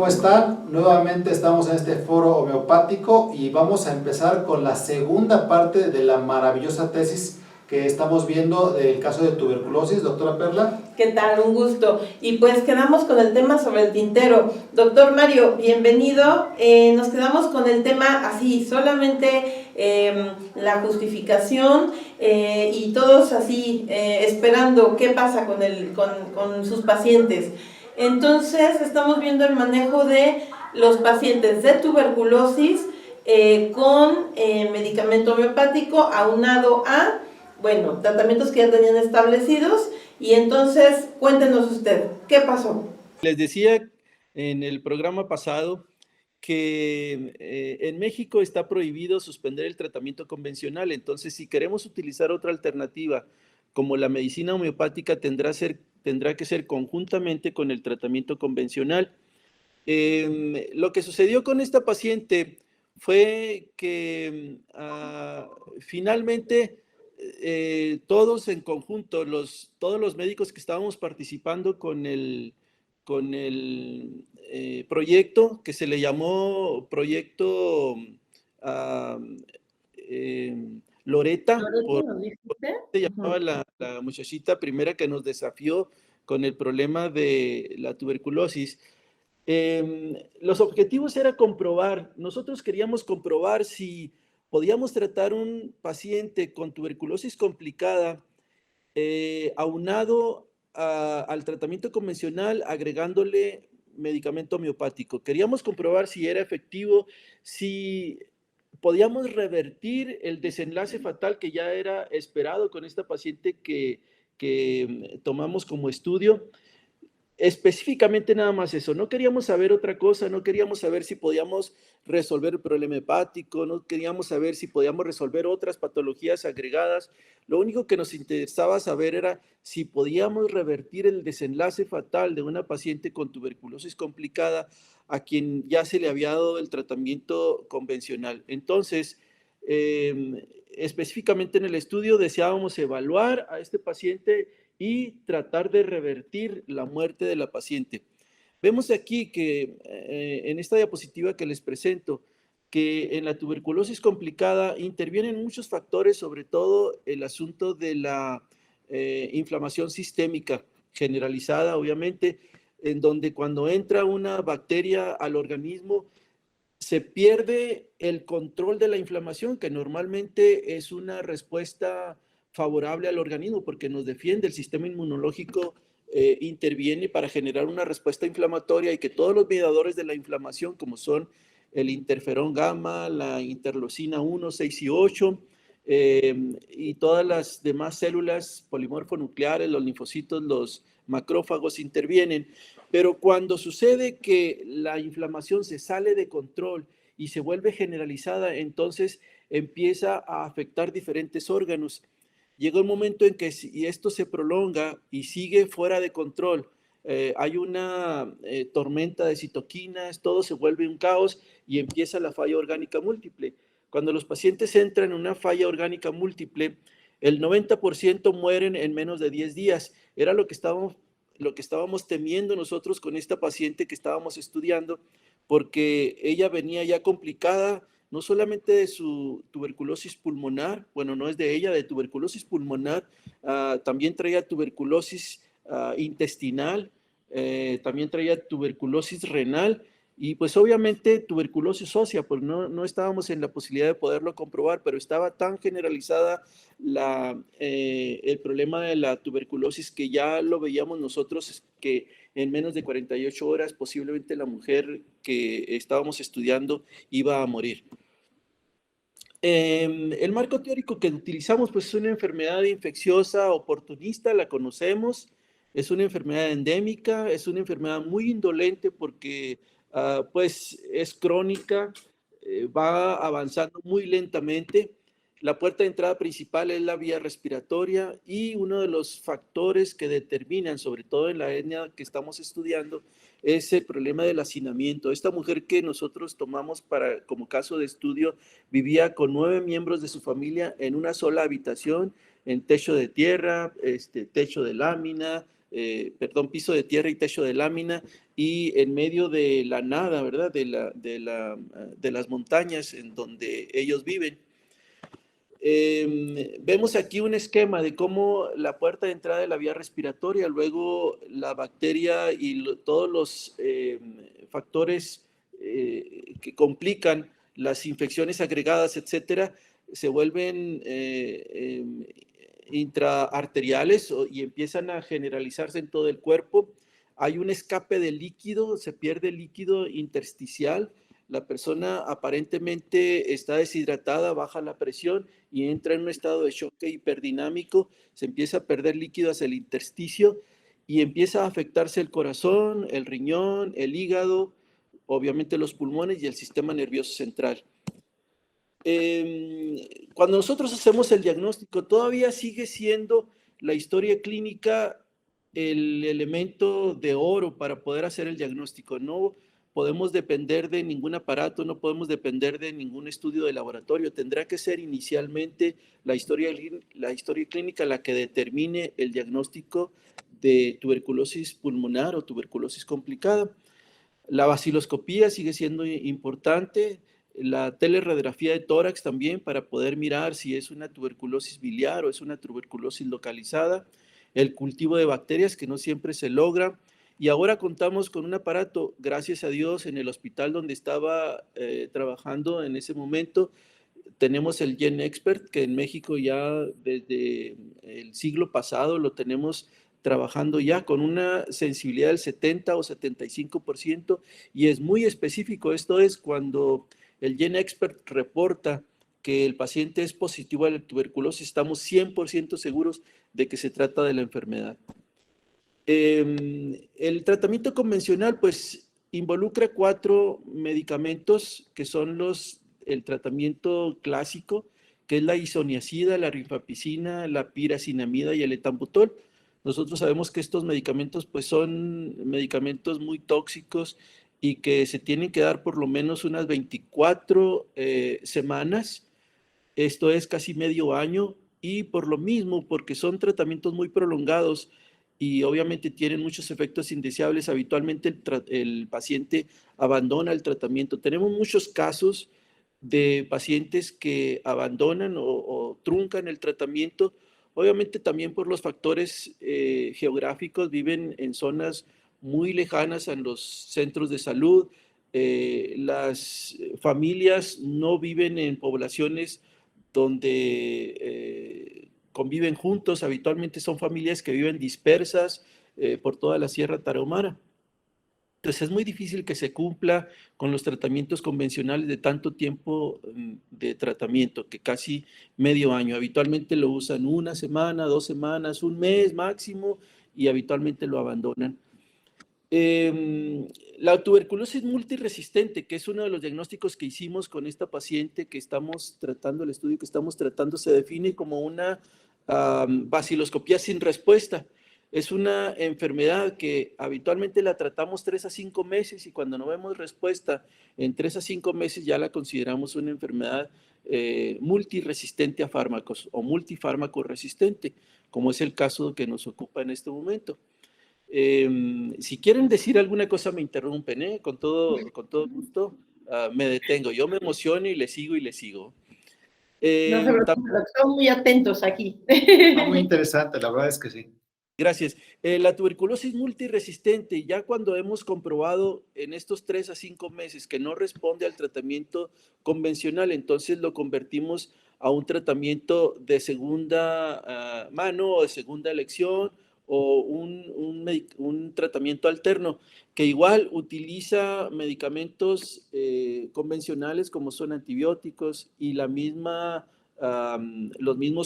¿cómo están? Nuevamente estamos en este foro homeopático y vamos a empezar con la segunda parte de la maravillosa tesis que estamos viendo del caso de tuberculosis. Doctora Perla. ¿Qué tal? Un gusto. Y pues quedamos con el tema sobre el tintero. Doctor Mario, bienvenido. Nos quedamos con el tema así, solamente la justificación y todos así esperando qué pasa con sus pacientes. Entonces estamos viendo el manejo de los pacientes de tuberculosis con medicamento homeopático aunado a, bueno, tratamientos que ya tenían establecidos. Y entonces, cuéntenos usted, ¿qué pasó? Les decía en el programa pasado que en México está prohibido suspender el tratamiento convencional. Entonces, si queremos utilizar otra alternativa, como la medicina homeopática, tendrá que ser conjuntamente con el tratamiento convencional. Lo que sucedió con esta paciente fue que finalmente todos en conjunto, todos los médicos que estábamos participando con el proyecto, que se le llamó proyecto Loreta, se llamaba la muchachita primera que nos desafió con el problema de la tuberculosis. Los objetivos era comprobar, nosotros queríamos comprobar si podíamos tratar un paciente con tuberculosis complicada aunado al tratamiento convencional, agregándole medicamento homeopático. Queríamos comprobar si era efectivo, si podíamos revertir el desenlace fatal que ya era esperado con esta paciente que tomamos como estudio. Específicamente nada más eso, no queríamos saber otra cosa, no queríamos saber si podíamos resolver el problema hepático, no queríamos saber si podíamos resolver otras patologías agregadas. Lo único que nos interesaba saber era si podíamos revertir el desenlace fatal de una paciente con tuberculosis complicada a quien ya se le había dado el tratamiento convencional. Entonces, específicamente en el estudio deseábamos evaluar a este paciente y tratar de revertir la muerte de la paciente. Vemos aquí que en esta diapositiva que les presento, que en la tuberculosis complicada intervienen muchos factores, sobre todo el asunto de la inflamación sistémica generalizada, obviamente, en donde cuando entra una bacteria al organismo, se pierde el control de la inflamación, que normalmente es una respuesta favorable al organismo porque nos defiende. El sistema inmunológico interviene para generar una respuesta inflamatoria y que todos los mediadores de la inflamación, como son el interferón gamma, la interleucina 1, 6 y 8, y todas las demás células polimorfonucleares, los linfocitos, los macrófagos intervienen. Pero cuando sucede que la inflamación se sale de control y se vuelve generalizada, entonces empieza a afectar diferentes órganos. Llega un momento en que si esto se prolonga y sigue fuera de control, hay una tormenta de citoquinas, todo se vuelve un caos y empieza la falla orgánica múltiple. Cuando los pacientes entran en una falla orgánica múltiple, el 90% mueren en menos de 10 días. Era lo que estábamos temiendo nosotros con esta paciente que estábamos estudiando, porque ella venía ya complicada, no solamente de su tuberculosis pulmonar, bueno, no es de ella, de tuberculosis pulmonar, también traía tuberculosis intestinal, también traía tuberculosis renal y pues obviamente tuberculosis ósea, pues no estábamos en la posibilidad de poderlo comprobar, pero estaba tan generalizada el problema de la tuberculosis que ya lo veíamos nosotros que en menos de 48 horas posiblemente la mujer que estábamos estudiando iba a morir. El marco teórico que utilizamos pues es una enfermedad infecciosa oportunista, la conocemos, es una enfermedad endémica, es una enfermedad muy indolente porque pues es crónica, va avanzando muy lentamente. La puerta de entrada principal es la vía respiratoria y uno de los factores que determinan, sobre todo en la etnia que estamos estudiando, es el problema del hacinamiento. Esta mujer que nosotros tomamos como caso de estudio vivía con 9 miembros de su familia en una sola habitación, en techo de tierra, techo de lámina, piso de tierra y techo de lámina, y en medio de la nada, ¿verdad? De las montañas en donde ellos viven. Vemos aquí un esquema de cómo la puerta de entrada de la vía respiratoria, luego la bacteria y todos los factores que complican las infecciones agregadas, etcétera, se vuelven intraarteriales y empiezan a generalizarse en todo el cuerpo. Hay un escape de líquido, se pierde el líquido intersticial. La persona aparentemente está deshidratada, baja la presión y entra en un estado de choque hiperdinámico, se empieza a perder líquido hacia el intersticio y empieza a afectarse el corazón, el riñón, el hígado, obviamente los pulmones y el sistema nervioso central. Cuando nosotros hacemos el diagnóstico, todavía sigue siendo la historia clínica el elemento de oro para poder hacer el diagnóstico. No podemos depender de ningún aparato, no podemos depender de ningún estudio de laboratorio. Tendrá que ser inicialmente la historia clínica la que determine el diagnóstico de tuberculosis pulmonar o tuberculosis complicada. La baciloscopía sigue siendo importante, la teleradiografía de tórax también para poder mirar si es una tuberculosis biliar o es una tuberculosis localizada, el cultivo de bacterias que no siempre se logra. Y ahora contamos con un aparato, gracias a Dios, en el hospital donde estaba trabajando en ese momento. Tenemos el GenExpert, que en México ya desde el siglo pasado lo tenemos trabajando ya con una sensibilidad del 70 o 75% y es muy específico. Esto es cuando el GenExpert reporta que el paciente es positivo a la tuberculosis, estamos 100% seguros de que se trata de la enfermedad. El tratamiento convencional pues involucra 4 medicamentos que son el tratamiento clásico, que es la isoniazida, la rifampicina, la piracinamida y el etambutol. Nosotros sabemos que estos medicamentos pues son medicamentos muy tóxicos y que se tienen que dar por lo menos unas 24 semanas, esto es casi medio año, y por lo mismo, porque son tratamientos muy prolongados y obviamente tienen muchos efectos indeseables, habitualmente el paciente abandona el tratamiento. Tenemos muchos casos de pacientes que abandonan o truncan el tratamiento, obviamente también por los factores geográficos, viven en zonas muy lejanas a los centros de salud, las familias no viven en poblaciones donde conviven juntos, habitualmente son familias que viven dispersas por toda la Sierra Tarahumara. Entonces es muy difícil que se cumpla con los tratamientos convencionales de tanto tiempo de tratamiento, que casi medio año. Habitualmente lo usan 1 semana, 2 semanas, 1 mes máximo y habitualmente lo abandonan. La tuberculosis multiresistente, que es uno de los diagnósticos que hicimos con esta paciente que estamos tratando, el estudio que estamos tratando, se define como una baciloscopía sin respuesta. Es una enfermedad que habitualmente la tratamos 3 a 5 meses y cuando no vemos respuesta en 3 a 5 meses ya la consideramos una enfermedad multiresistente a fármacos o multifármaco resistente, como es el caso que nos ocupa en este momento. Si quieren decir alguna cosa me interrumpen, con todo gusto me detengo. Yo me emociono y le sigo y le sigo. No se preocupen, estamos muy atentos aquí. Muy interesante, la verdad es que sí. Gracias. La tuberculosis multiresistente, ya cuando hemos comprobado en estos 3 a 5 meses que no responde al tratamiento convencional, entonces lo convertimos a un tratamiento de segunda mano o de segunda elección o un tratamiento alterno que igual utiliza medicamentos convencionales como son antibióticos y los mismos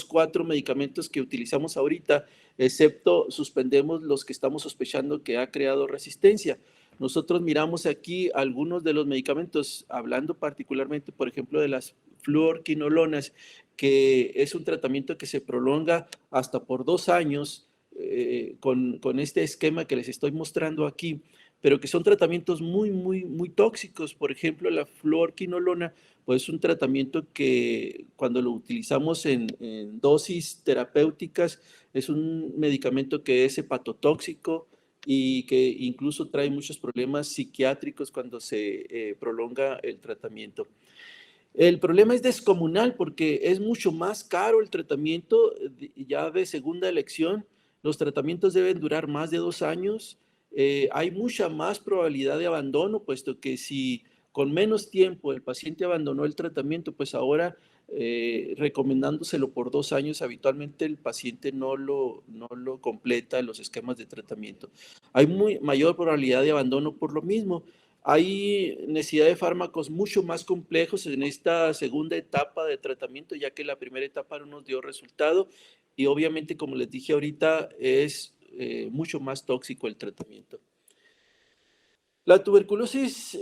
4 medicamentos que utilizamos ahorita, excepto suspendemos los que estamos sospechando que ha creado resistencia. Nosotros miramos aquí algunos de los medicamentos, hablando particularmente, por ejemplo, de las fluorquinolonas, que es un tratamiento que se prolonga hasta por 2 años con este esquema que les estoy mostrando aquí, pero que son tratamientos muy tóxicos. Por ejemplo, la fluorquinolona, pues es un tratamiento que cuando lo utilizamos en dosis terapéuticas, es un medicamento que es hepatotóxico, y que incluso trae muchos problemas psiquiátricos cuando se prolonga el tratamiento. El problema es descomunal porque es mucho más caro el tratamiento ya de segunda elección. Los tratamientos deben durar más de 2 años. Hay mucha más probabilidad de abandono, puesto que si con menos tiempo el paciente abandonó el tratamiento, pues ahora recomendándoselo por 2 años, habitualmente el paciente no lo completa los esquemas de tratamiento. Hay mayor probabilidad de abandono por lo mismo. Hay necesidad de fármacos mucho más complejos en esta segunda etapa de tratamiento, ya que la primera etapa no nos dio resultado y obviamente, como les dije ahorita, es mucho más tóxico el tratamiento. La tuberculosis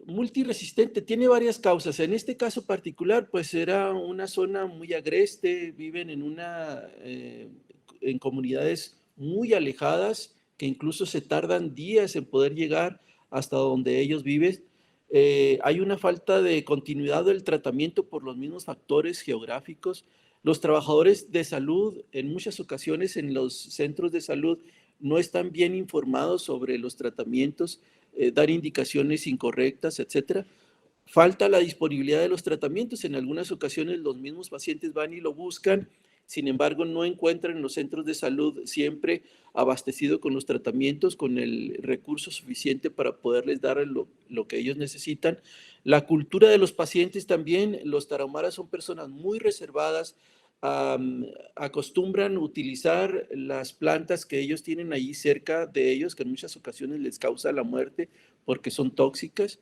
multiresistente tiene varias causas. En este caso particular, pues era una zona muy agreste, viven en comunidades muy alejadas, que incluso se tardan días en poder llegar hasta donde ellos viven. Hay una falta de continuidad del tratamiento por los mismos factores geográficos. Los trabajadores de salud, en muchas ocasiones en los centros de salud, no están bien informados sobre los tratamientos, dar indicaciones incorrectas, etcétera. Falta la disponibilidad de los tratamientos. En algunas ocasiones los mismos pacientes van y lo buscan, sin embargo no encuentran en los centros de salud siempre abastecido con los tratamientos, con el recurso suficiente para poderles dar lo que ellos necesitan. La cultura de los pacientes también, los tarahumaras son personas muy reservadas, acostumbran utilizar las plantas que ellos tienen allí cerca de ellos, que en muchas ocasiones les causa la muerte porque son tóxicas.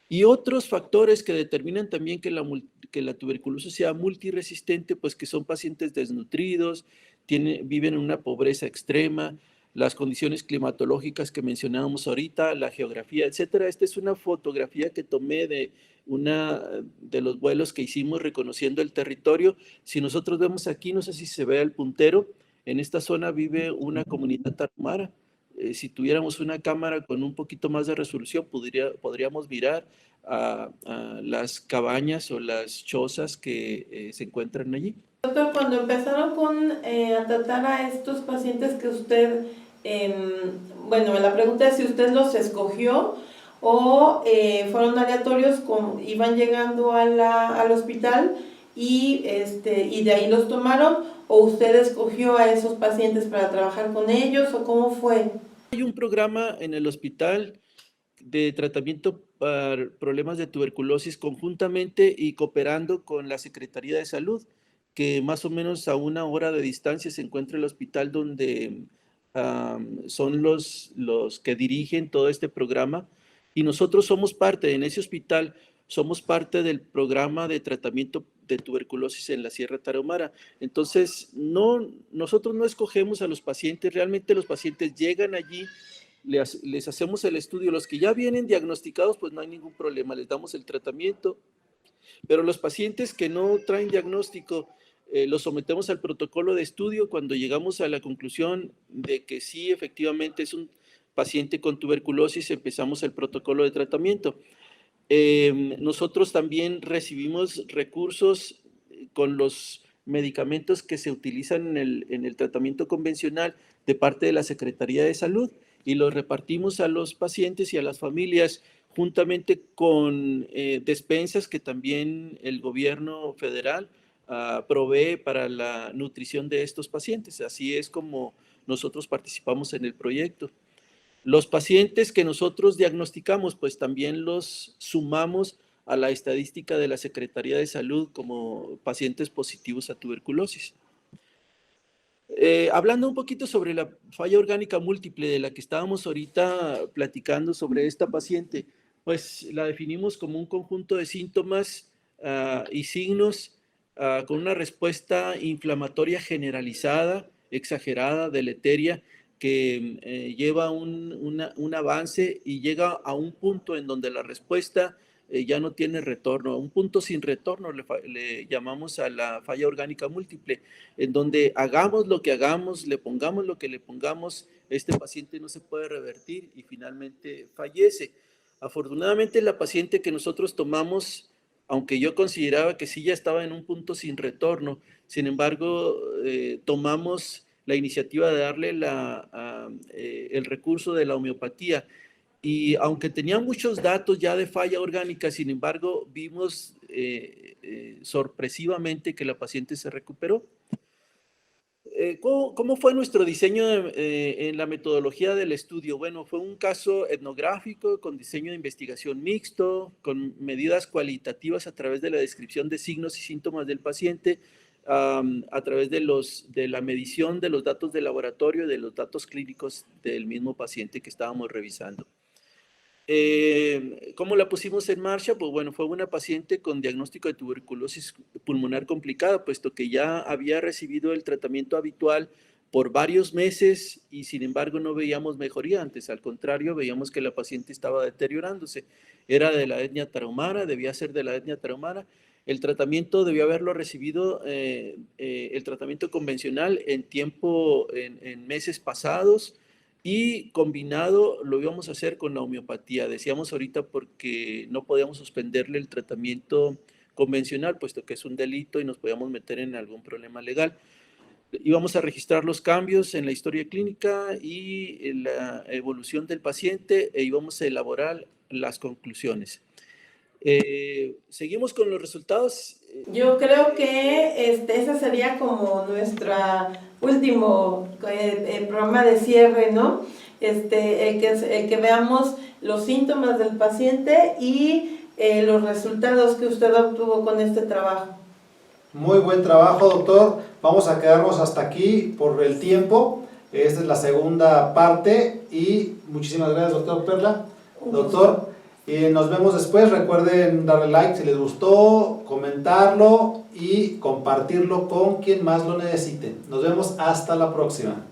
Y otros factores que determinan también que la tuberculosis sea multiresistente, pues que son pacientes desnutridos, viven en una pobreza extrema, las condiciones climatológicas que mencionábamos ahorita, la geografía, etcétera. Esta es una fotografía que tomé de los vuelos que hicimos reconociendo el territorio. Si nosotros vemos aquí, no sé si se ve el puntero, en esta zona vive una comunidad tarahumara. Si tuviéramos una cámara con un poquito más de resolución, podríamos mirar a las cabañas o las chozas que se encuentran allí. Doctor, cuando empezaron a tratar a estos pacientes que usted, bueno, la pregunta es si usted los escogió o fueron aleatorios, iban llegando al hospital y de ahí los tomaron, o usted escogió a esos pacientes para trabajar con ellos, o cómo fue. Hay un programa en el hospital de tratamiento para problemas de tuberculosis conjuntamente y cooperando con la Secretaría de Salud, que más o menos a 1 hora de distancia se encuentra el hospital donde son los que dirigen todo este programa, y nosotros somos parte, en ese hospital, somos parte del programa de tratamiento de tuberculosis en la Sierra Tarahumara. Entonces, nosotros no escogemos a los pacientes, realmente los pacientes llegan allí, les hacemos el estudio. Los que ya vienen diagnosticados, pues no hay ningún problema, les damos el tratamiento. Pero los pacientes que no traen diagnóstico, los sometemos al protocolo de estudio. Cuando llegamos a la conclusión de que sí, efectivamente es un paciente con tuberculosis, empezamos el protocolo de tratamiento. Nosotros también recibimos recursos con los medicamentos que se utilizan en el tratamiento convencional de parte de la Secretaría de Salud, y los repartimos a los pacientes y a las familias juntamente con despensas que también el gobierno federal provee para la nutrición de estos pacientes. Así es como nosotros participamos en el proyecto. Los pacientes que nosotros diagnosticamos, pues también los sumamos a la estadística de la Secretaría de Salud como pacientes positivos a tuberculosis. Hablando un poquito sobre la falla orgánica múltiple de la que estábamos ahorita platicando sobre esta paciente, pues la definimos como un conjunto de síntomas y signos con una respuesta inflamatoria generalizada, exagerada, deleteria, que lleva un avance y llega a un punto en donde la respuesta ya no tiene retorno, un punto sin retorno le llamamos a la falla orgánica múltiple, en donde hagamos lo que hagamos, le pongamos lo que le pongamos, este paciente no se puede revertir y finalmente fallece. Afortunadamente la paciente que nosotros tomamos, aunque yo consideraba que sí ya estaba en un punto sin retorno, sin embargo tomamos la iniciativa de darle el recurso de la homeopatía. Y aunque tenía muchos datos ya de falla orgánica, sin embargo, vimos sorpresivamente que la paciente se recuperó. ¿Cómo fue nuestro diseño en la metodología del estudio? Bueno, fue un caso etnográfico con diseño de investigación mixto, con medidas cualitativas a través de la descripción de signos y síntomas del paciente, a través de la medición de los datos de laboratorio, de los datos clínicos del mismo paciente que estábamos revisando. ¿Cómo la pusimos en marcha? Pues bueno, fue una paciente con diagnóstico de tuberculosis pulmonar complicada, puesto que ya había recibido el tratamiento habitual por varios meses y sin embargo no veíamos mejoría. Antes, al contrario, veíamos que la paciente estaba deteriorándose. Era de la etnia tarahumara, debía ser de la etnia tarahumara. El tratamiento debió haberlo recibido, el tratamiento convencional en meses pasados, y combinado lo íbamos a hacer con la homeopatía. Decíamos ahorita porque no podíamos suspenderle el tratamiento convencional, puesto que es un delito y nos podíamos meter en algún problema legal. Íbamos a registrar los cambios en la historia clínica y en la evolución del paciente e íbamos a elaborar las conclusiones. Seguimos con los resultados. Yo creo que ese sería como nuestro último programa de cierre, ¿no? El que veamos los síntomas del paciente y los resultados que usted obtuvo con este trabajo. Muy buen trabajo, doctor. Vamos a quedarnos hasta aquí por el tiempo. Esta es la segunda parte y muchísimas gracias, doctor Perla. Doctor, nos vemos después. Recuerden darle like si les gustó, comentarlo y compartirlo con quien más lo necesite. Nos vemos hasta la próxima.